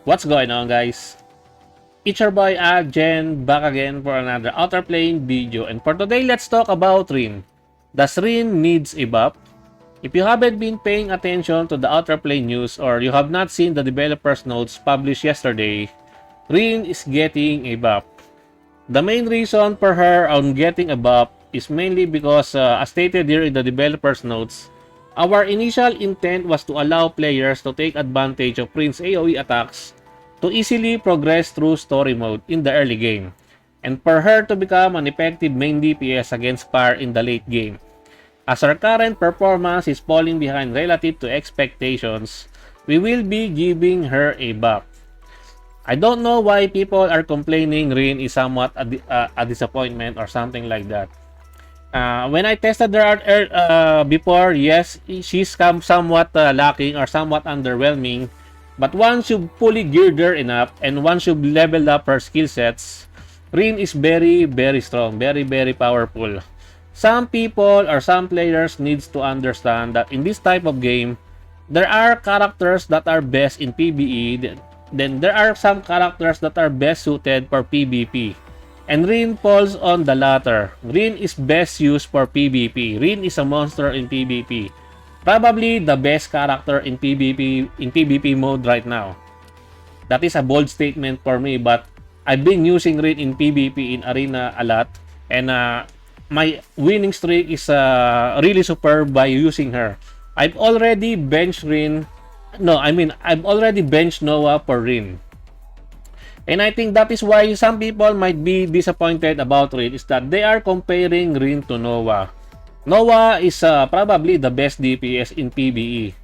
What's going on, guys? It's your boy Jen back again for another Outerplane video, and for today let's talk about Rin. Does Rin needs a buff? If you haven't been paying attention to the Outerplane news or you have not seen the developer's notes published yesterday, Rin is getting a buff. The main reason for her on getting a buff is mainly because, as stated here in the developer's notes, our initial intent was to allow players to take advantage of Rin's AoE attacks to easily progress through story mode in the early game, and for her to become an effective main DPS against Fire in the late game. As her current performance is falling behind relative to expectations, we will be giving her a buff. I don't know why people are complaining Rin is somewhat a disappointment or something like that. When I tested her out before, yes, she's somewhat lacking or somewhat underwhelming. But once you fully geared her enough and once you leveled up her skill sets, Rin is very, very strong, very, very powerful. Some people or some players needs to understand that in this type of game, there are characters that are best in PvE, then there are some characters that are best suited for PvP. And Rin falls on the latter. Rin is best used for PvP. Rin is a monster in PvP. Probably the best character in PvP mode right now. That is a bold statement for me, but I've been using Rin in PvP in Arena a lot, and my winning streak is really superb by using her. I've already benched Rin. I've already benched Noah for Rin. And I think that is why some people might be disappointed about Rin, is that they are comparing Rin to Noah. Noah is probably the best DPS in PvE.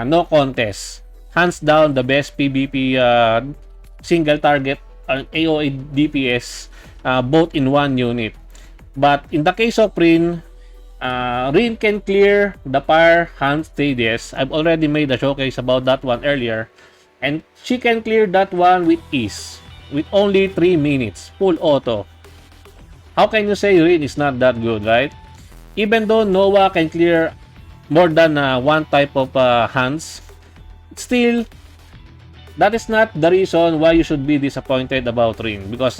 No contest. Hands down the best PvP single target AoE DPS both in one unit. But in the case of Rin, Rin can clear the fire hunt stages. I've already made a showcase about that one earlier. And she can clear that one with ease, with only 3 minutes, full auto. How can you say Rin is not that good, right? Even though Noah can clear more than one type of hunts, still, that is not the reason why you should be disappointed about Rin. Because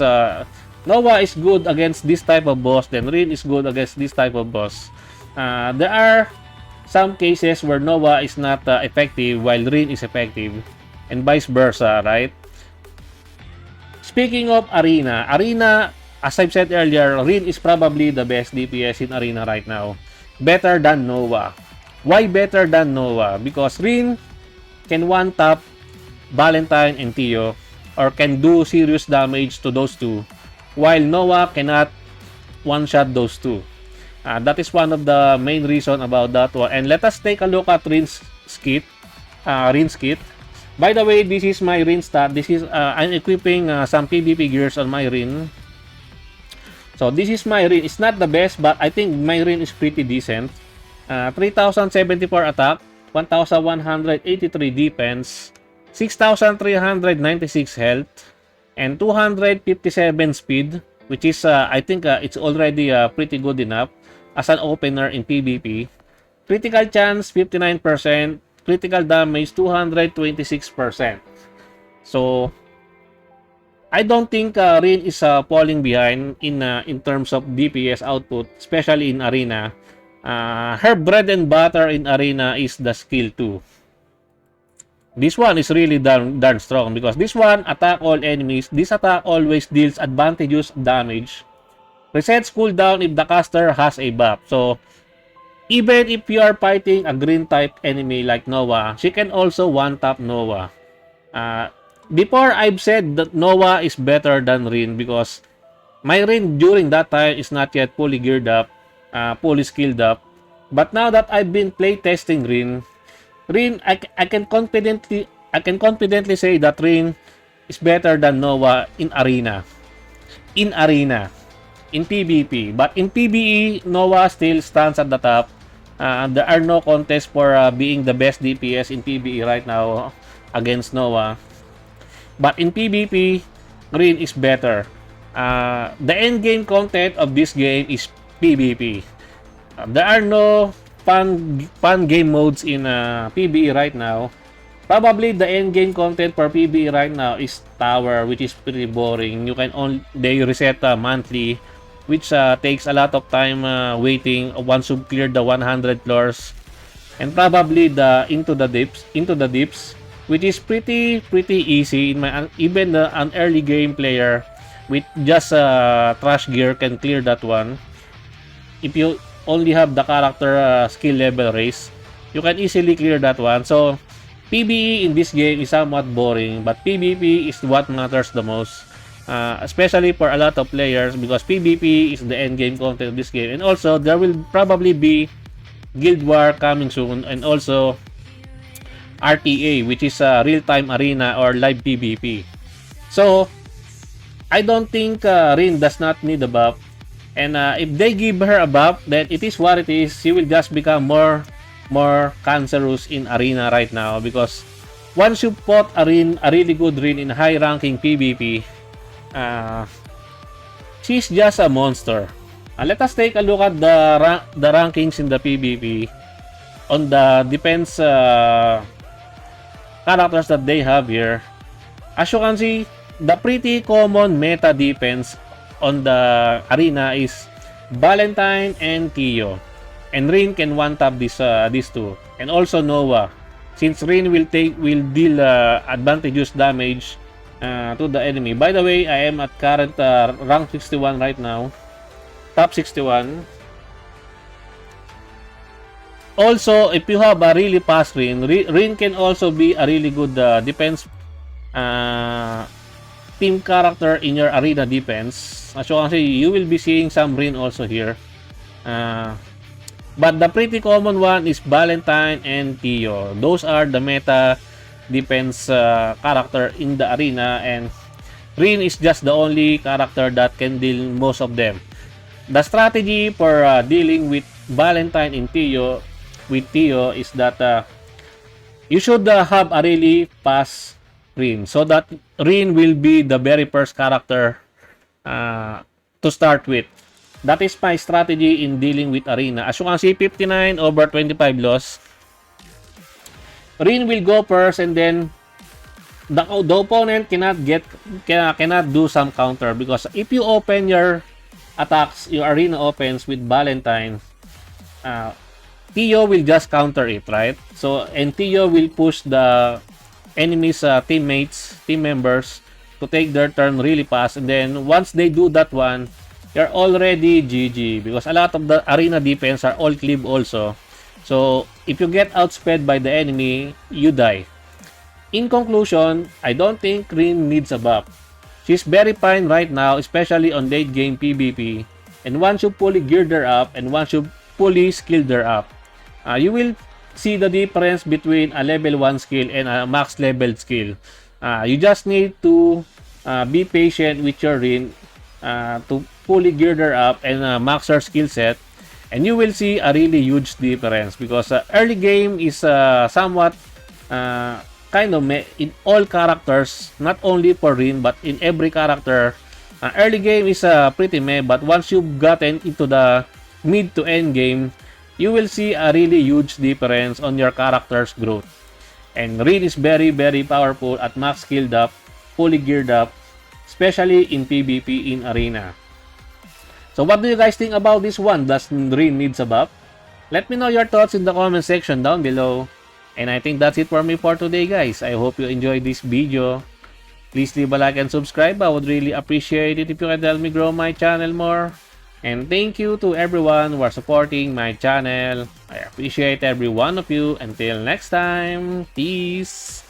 Noah is good against this type of boss, then Rin is good against this type of boss. There are some cases where Noah is not effective while Rin is effective, and vice versa, right? Speaking of Arena, as I've said earlier, Rin is probably the best DPS in Arena right now. Better than Noah. Why better than Noah? Because Rin can one-tap Valentine and Tio, or can do serious damage to those two, while Noah cannot one-shot those two. That is one of the main reason about that one. And let us take a look at Rin's kit. By the way, this is my Rin stat. This is I'm equipping some PvP gears on my Rin. So this is my Rin. It's not the best, but I think my Rin is pretty decent. 3074 attack, 1183 defense, 6396 health, and 257 speed, which is I think it's already pretty good enough as an opener in PvP. Critical chance 59%. Critical damage 226%. So I don't think Rin is falling behind in terms of DPS output, especially in Arena. Her bread and butter in Arena is the skill 2. This one is really darn strong because this one attack all enemies. This attack always deals advantageous damage. Resets cooldown if the caster has a buff. So even if you are fighting a green type enemy like Noah, she can also one-tap Noah. Before I've said that Noah is better than Rin because my Rin during that time is not yet fully geared up, fully skilled up. But now that I've been playtesting Rin, I can confidently say that Rin is better than Noah in Arena. In PvP, but in PvE, Noah still stands at the top. There are no contests for being the best DPS in PvE right now against Noah. But in PvP, Rin is better. The end game content of this game is PvP. There are no fun game modes in PvE right now. Probably the end game content for PBE right now is tower, which is pretty boring. You can only they reset monthly, which takes a lot of time waiting once you clear the 100 floors, and probably the into the dips, which is pretty easy in my even an early game player with just trash gear can clear that one. If you only have the character skill level raise, you can easily clear that one. So PvE in this game is somewhat boring, but PvP is what matters the most. Especially for a lot of players, because PvP is the end game content of this game, and also there will probably be Guild War coming soon, and also RTA, which is a real-time arena or live PvP. So I don't think Rin does not need a buff. And if they give her a buff, then it is what it is. She will just become more cancerous in arena right now, because once you put a really good Rin in high ranking PvP, she's just a monster. Let us take a look at the rankings in the PvP on the defense characters that they have here. As you can see, the pretty common meta defense on the arena is Valentine and Kyo. And Rin can one-tap these two. And also Nova. Since Rin will deal advantageous damage to the enemy. By the way, I am at current rank 61 right now. Top 61. Also, if you have a really fast Rin can also be a really good defense team character in your arena defense. As you can see, you will be seeing some Rin also here. But the pretty common one is Valentine and Kyo. Those are the meta defense character in the arena, and Rin is just the only character that can deal most of them. The strategy for dealing with Valentine and Kyo is that you should have a really fast Rin, so that Rin will be the very first character to start with. That is my strategy in dealing with arena. As you can see, 59 over 25 loss. Rin will go first, and then the opponent cannot do some counter, because if you open your attacks, your arena opens with Valentine, Tio will just counter it, right? So, and Tio will push the enemy's team members to take their turn really fast, and then once they do that one, you're already GG, because a lot of the arena defense are all cleave also. So if you get outsped by the enemy, you die. In conclusion, I don't think Rin needs a buff. She's very fine right now, especially on late game PvP, and once you fully geared her up and once you fully skilled her up, you will see the difference between a level 1 skill and a max level skill. You just need to be patient with your Rin to fully gear her up and max her skill set, and you will see a really huge difference, because early game is somewhat kind of meh in all characters, not only for Rin but in every character. Early game is pretty meh, but once you've gotten into the mid to end game, you will see a really huge difference on your character's growth. And Rin is very powerful at max skilled up, fully geared up, especially in PvP in arena. So what do you guys think about this one? Does Rin needs a buff? Let me know your thoughts in the comment section down below. And I think that's it for me for today, guys. I hope you enjoyed this video. Please leave a like and subscribe. I would really appreciate it if you can help me grow my channel more. And thank you to everyone who are supporting my channel. I appreciate every one of you. Until next time, peace.